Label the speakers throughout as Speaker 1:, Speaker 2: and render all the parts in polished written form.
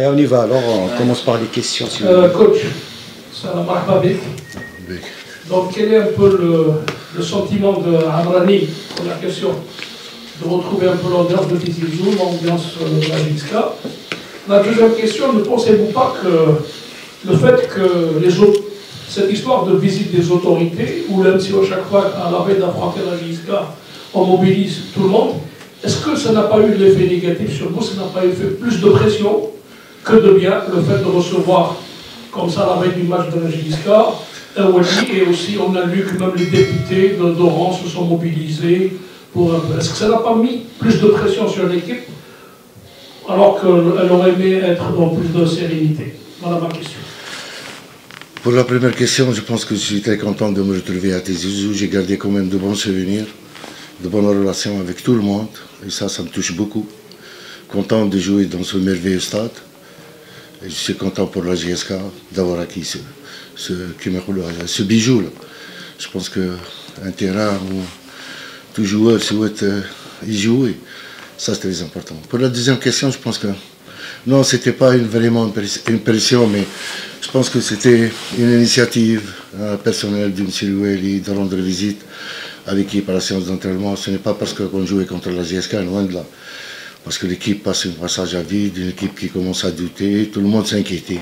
Speaker 1: Allez, on y va. Alors, on commence par les questions. Si
Speaker 2: coach, salam alaikum. Donc, quel est un peu le sentiment de Amrani, première question, de retrouver un peu l'ambiance de Tizi Ouzou, l'ambiance de la JSK. La deuxième question, ne pensez-vous pas que le fait que cette histoire de visite des autorités, où même si à chaque fois, à la veille d'affronter la JSK, on mobilise tout le monde, est-ce que ça n'a pas eu l'effet négatif sur vous, ça n'a pas eu fait plus de pression que de bien, le fait de recevoir, comme ça, la veille du match de la JSK, un Wali, et aussi on a lu que même les députés d'Oran se sont mobilisés pour un peu. Est-ce que ça n'a pas mis plus de pression sur l'équipe, alors qu'elle aurait aimé être dans plus de sérénité? Voilà ma question.
Speaker 3: Pour la première question, je pense que je suis très content de me retrouver à Tizi Ouzou. J'ai gardé quand même de bons souvenirs, de bonnes relations avec tout le monde, et ça me touche beaucoup. Content de jouer dans ce merveilleux stade. Et je suis content pour la JSK d'avoir acquis ce bijou là. Je pense qu'un terrain où tout joueur souhaite y jouer, ça c'est très important. Pour la deuxième question, je pense que non, c'était pas vraiment une pression, mais je pense que c'était une initiative personnelle d'une Siloueli de rendre visite à l'équipe à la séance d'entraînement. Ce n'est pas parce qu'on jouait contre la JSK, loin de là. Parce que l'équipe passe un passage à vide, une équipe qui commence à douter, tout le monde s'inquiétait.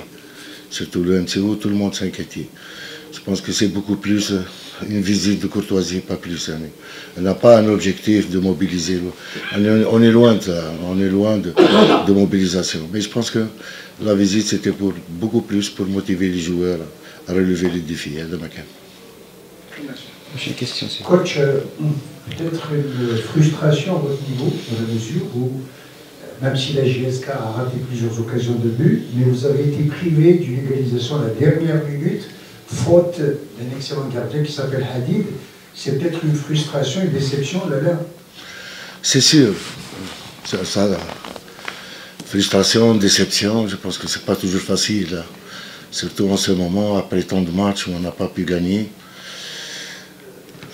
Speaker 3: Surtout le MCO, tout le monde s'inquiétait. Je pense que c'est beaucoup plus une visite de courtoisie, pas plus. Elle n'a pas un objectif de mobiliser. On est loin de ça, on est loin de mobilisation. Mais je pense que la visite, c'était beaucoup plus pour motiver les joueurs à relever les défis de Macan.
Speaker 1: J'ai une question.
Speaker 4: Coach, peut-être une frustration à votre niveau, dans la mesure où, même si la JSK a raté plusieurs occasions de but, mais vous avez été privé d'une égalisation à la dernière minute, faute d'un excellent gardien qui s'appelle Hadid. C'est peut-être une frustration, une déception là-là.
Speaker 3: C'est sûr. Frustration, déception, je pense que c'est pas toujours facile. Là. Surtout en ce moment, après tant de matchs où on n'a pas pu gagner.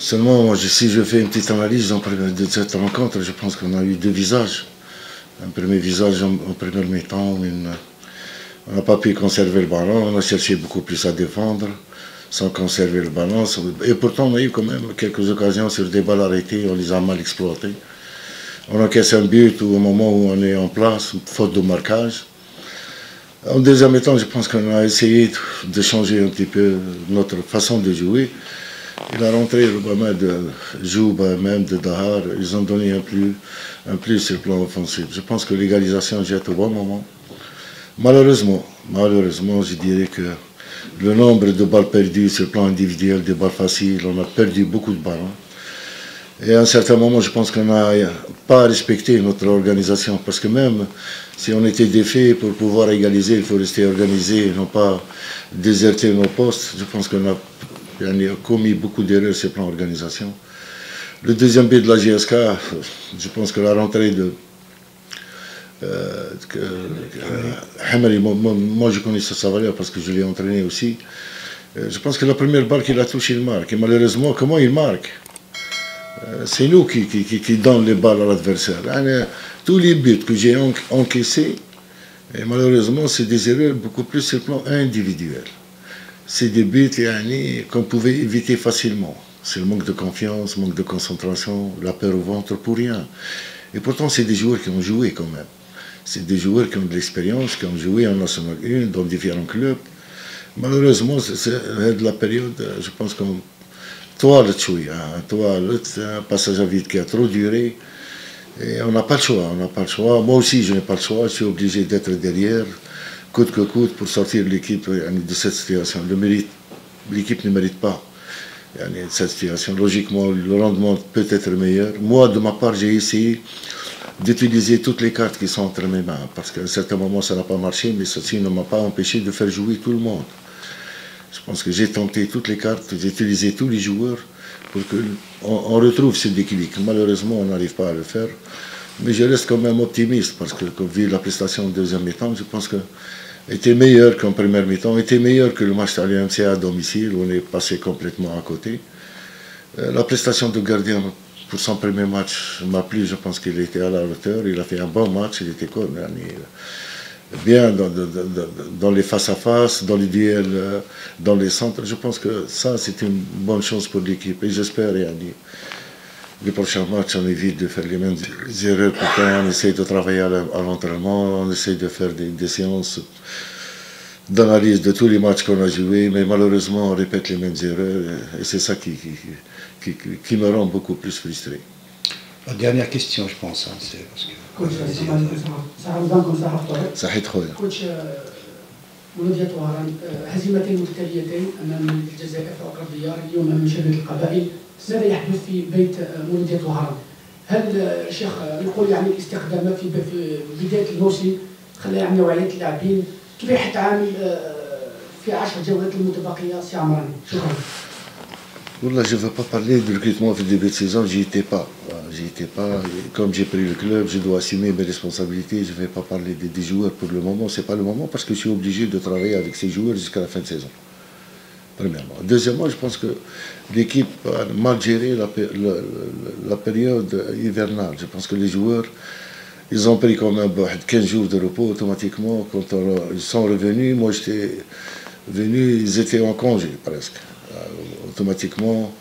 Speaker 3: Seulement, moi, si je fais une petite analyse de cette rencontre, je pense qu'on a eu deux visages. Un premier visage en première mi-temps, on n'a pas pu conserver le ballon, on a cherché beaucoup plus à défendre, sans conserver le ballon. Et pourtant, on a eu quand même quelques occasions sur des balles arrêtées, on les a mal exploitées. On encaisse un but au moment où on est en place, faute de marquage. En deuxième mi-temps, je pense qu'on a essayé de changer un petit peu notre façon de jouer. Et la rentrée de Jouba, même de Dahar, ils ont donné un plus sur le plan offensif. Je pense que l'égalisation jette au bon moment. Malheureusement, je dirais que le nombre de balles perdues sur le plan individuel, des balles faciles, on a perdu beaucoup de ballons. Et à un certain moment, je pense qu'on n'a pas respecté notre organisation, parce que même si on était défait pour pouvoir égaliser, il faut rester organisé et non pas déserter nos postes. Je pense qu'on a commis beaucoup d'erreurs sur le plan organisation. Le deuxième but de la JSK, je pense que la rentrée de Hamari, moi je connais sa valeur parce que je l'ai entraîné aussi. Je pense que la première balle qu'il a touchée, il marque. Et malheureusement, comment il marque? C'est nous qui donnons les balles à l'adversaire. Tous les buts que j'ai encaissés, et malheureusement, c'est des erreurs beaucoup plus sur le plan individuel. C'est des buts qu'on pouvait éviter facilement. C'est le manque de confiance, manque de concentration, la peur au ventre pour rien. Et pourtant, c'est des joueurs qui ont joué quand même. C'est des joueurs qui ont de l'expérience, qui ont joué en National 1, dans différents clubs. Malheureusement, c'est de la période, je pense, comme toi, un passage à vide qui a trop duré. Et on n'a pas le choix, Moi aussi, je n'ai pas le choix. Je suis obligé d'être derrière, coûte que coûte, pour sortir l'équipe de cette situation. L'équipe ne mérite pas cette situation. Logiquement, le rendement peut être meilleur. Moi, de ma part, j'ai essayé d'utiliser toutes les cartes qui sont entre mes mains, parce qu'à un certain moment, ça n'a pas marché, mais ceci ne m'a pas empêché de faire jouer tout le monde. Je pense que j'ai tenté toutes les cartes, j'ai utilisé tous les joueurs pour qu'on retrouve ce déclic. Malheureusement, on n'arrive pas à le faire. Mais je reste quand même optimiste, parce que, vu la prestation en deuxième mi-temps, je pense qu'elle était meilleure qu'en première mi-temps, était meilleure que le match à l'UMC à domicile, où on est passé complètement à côté. La prestation de gardien pour son premier match m'a plu, je pense qu'il était à la hauteur, il a fait un bon match, il était bien dans les face-à-face, dans les duels, dans les centres. Je pense que ça, c'est une bonne chose pour l'équipe. Et j'espère, les prochains matchs, on évite de faire les mêmes erreurs. Pourtant, on essaie de travailler à l'entraînement, on essaie de faire des séances d'analyse de tous les matchs qu'on a joués, mais malheureusement, on répète les mêmes erreurs. Et c'est ça qui me rend beaucoup plus frustré.
Speaker 1: La dernière question, je pense. C'est parce que...
Speaker 3: صحيت خويا.
Speaker 5: كوتش مولودية وهران هزيمتين متتاليتين امام الجزائر في اقرب ديار اليوم امام شباب القبائل، ماذا يحدث في بيت مولودية وهران؟ هل الشيخ يقول يعني الاستخدامات في بداية الموسم خلى يعني نوعية اللاعبين كيف حتعامل في 10 جولات المتبقية سي عمراني؟ شكرا.
Speaker 3: Là, je ne veux pas parler de recrutement au début de saison, j'y étais pas. Comme j'ai pris le club, je dois assumer mes responsabilités. Je ne vais pas parler des joueurs pour le moment. Ce n'est pas le moment parce que je suis obligé de travailler avec ces joueurs jusqu'à la fin de saison. Premièrement. Deuxièmement, je pense que l'équipe a mal géré la période hivernale. Je pense que les joueurs, ils ont pris quand même 15 jours de repos automatiquement. Quand ils sont revenus, moi j'étais venu, ils étaient en congé presque. Automatiquement,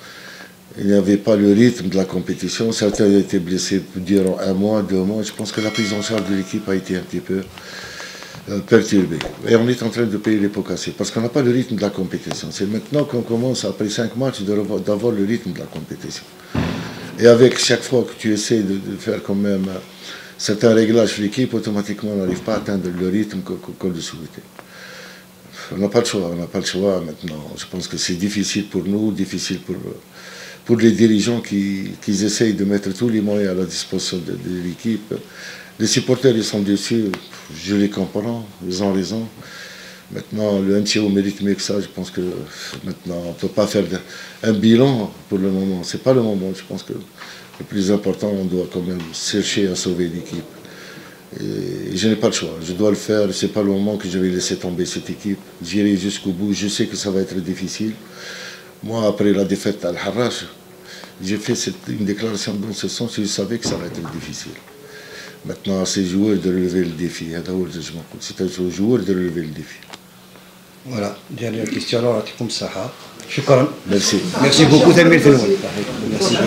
Speaker 3: il n'y avait pas le rythme de la compétition. Certains étaient blessés durant 1 mois, 2 mois. Je pense que la prise en charge de l'équipe a été un petit peu perturbée. Et on est en train de payer les pots cassés parce qu'on n'a pas le rythme de la compétition. C'est maintenant qu'on commence, après 5 matchs, d'avoir le rythme de la compétition. Et avec chaque fois que tu essaies de faire quand même certains réglages sur l'équipe, automatiquement on n'arrive pas à atteindre le rythme qu'on le souhaitait. On n'a pas le choix maintenant. Je pense que c'est difficile pour nous, difficile pour les dirigeants qui essayent de mettre tous les moyens à la disposition de l'équipe. Les supporters, ils sont déçus, je les comprends, ils ont raison. Maintenant, le MCO mérite mieux que ça. Je pense que maintenant, on ne peut pas faire un bilan pour le moment. Ce n'est pas le moment. Je pense que le plus important, on doit quand même chercher à sauver l'équipe. Et je n'ai pas le choix, je dois le faire, ce n'est pas le moment que je vais laisser tomber cette équipe. J'irai jusqu'au bout, je sais que ça va être difficile. Moi, après la défaite à Al-Harrach, j'ai fait une déclaration dans ce sens, je savais que ça va être difficile. Maintenant, c'est aux joueurs de relever le défi, c'est aux joueurs de relever le défi.
Speaker 1: Voilà, dernière question, alors, comme ça. Shukran.
Speaker 3: Merci.
Speaker 1: Merci beaucoup, Merci.